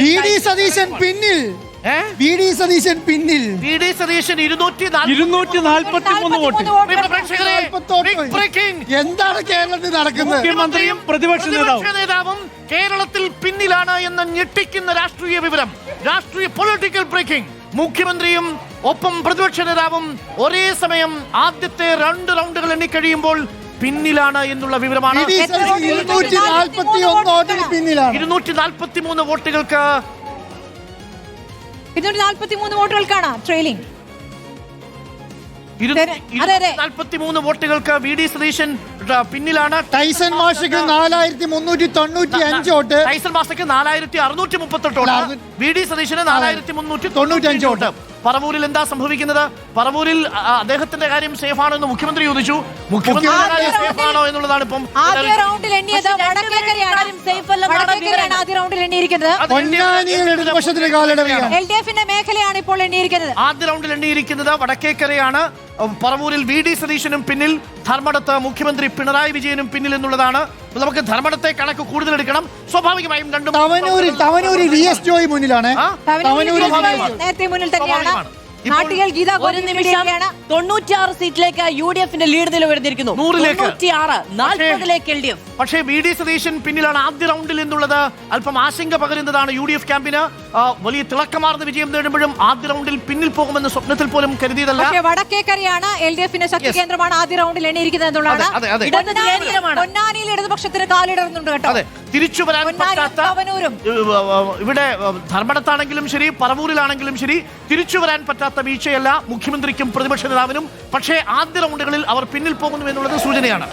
V D Satheesan പിന്നിൽ V D Satheesan പിന്നിൽ V D Satheesan 243 vote. എന്താണ് കേരളത്തിൽ നടക്കുന്നത്? മുഖ്യമന്ത്രിയും പ്രതിപക്ഷ നേതാവും കേരളത്തിൽ പിന്നിലാണ് എന്ന ഞെട്ടിക്കുന്ന രാഷ്ട്രീയ വിവരം. രാഷ്ട്രീയ പൊളിറ്റിക്കൽ ബ്രേക്കിംഗ്. മുഖ്യമന്ത്രിയും ഒപ്പം പ്രതിപക്ഷ നേതാവും ഒരേ സമയം ആദ്യത്തെ 2 റൗണ്ടുകൾ എണ്ണിക്കഴിയുമ്പോൾ പിന്നിലാണ് എന്നുള്ള വിവരമാണ്. 243 വോട്ടുകൾക്ക് 243 വോട്ടുകൾക്കാണ് ട്രെയിലിംഗ്. 243 വോട്ടുകൾക്ക് വി ഡി സതീശൻ പിന്നിലാണ്. ടൈസൺ മാഷയ്ക്ക് 4395 വോട്ട്, ടൈസൺ മാഷയ്ക്ക് 4638 വോട്ട്, വി ഡി സതീശന് 4395 വോട്ട്. പറവൂരിൽ എന്താ സംഭവിക്കുന്നത്? പറവൂരിൽ അദ്ദേഹത്തിന്റെ കാര്യം സേഫ് ആണോ എന്ന് മുഖ്യമന്ത്രി ചോദിച്ചു. മുഖ്യമന്ത്രിയുടെ കാര്യം സേഫ് ആണോ എന്നുള്ളതാണ് ഇപ്പം ആദ്യ റൗണ്ടിൽ എണ്ണിയത്. മേഖലയാണ് ഇപ്പോൾ എണ്ണിയിരിക്കുന്നത്. ആദ്യ റൗണ്ടിൽ എണ്ണിയിരിക്കുന്നത് വടക്കേക്കരയാണ്. പറവൂരിൽ വി ഡി സതീശനും പിന്നിൽ, ധർമ്മടത്ത് മുഖ്യമന്ത്രി പിണറായി വിജയനും പിന്നിൽ എന്നുള്ളതാണ്. നമുക്ക് ധർമ്മടത്തെ കണക്ക് കൂടുതൽ എടുക്കണം. സ്വാഭാവികമായും തവനൂരിൽ വി എസ് ജോയ് മുന്നിലാണ്. നേരത്തെ മുന്നിൽ തന്നെയാണ്. നാട്ടികൾ ഗീത ഒരു നിമിഷം 96 സീറ്റിലേക്ക് യു ഡി എഫിന്റെ ലീഡ് നില ഉയർന്നിരിക്കുന്നു. 40ലേക്ക് എൽ ഡി എഫ്. പക്ഷേ വി ഡി സതീശൻ പിന്നിലാണ് ആദ്യ റൗണ്ടിൽ എന്നുള്ളത് അല്പം ആശങ്ക പകരുന്നതാണ് യു ഡി എഫ് ക്യാമ്പിന്. വലിയ തിളക്കമാർന്ന വിജയം നേടുമ്പോഴും ആദ്യ റൗണ്ടിൽ പിന്നിൽ പോകുമെന്ന് സ്വപ്നത്തിൽ പോലും കരുതിയതല്ല. പക്ഷേ വടക്കേക്കരയാണ് എൽ ഡി എഫിന്റെ ശക്തി കേന്ദ്രമാണ്. ആദ്യ റൗണ്ടിൽ എണ്ണിയിരിക്കുന്നത് എന്നുള്ളതാണ്. പൊന്നാനിയിൽ ഇടതുപക്ഷത്തിന് കാലിടറുന്നുണ്ട് കേട്ടോ. തിരിച്ചു വരാൻ പറ്റാത്ത, ഇവിടെ ധർമ്മടത്താണെങ്കിലും ശരി പറവൂരിലാണെങ്കിലും ശരി, തിരിച്ചു വരാൻ പറ്റാത്ത വീഴ്ചയല്ല മുഖ്യമന്ത്രിക്കും പ്രതിപക്ഷ നേതാവിനും. പക്ഷേ ആദ്യ റൗണ്ടുകളിൽ അവർ പിന്നിൽ പോകുന്നു എന്നുള്ളത് സൂചനയാണ്.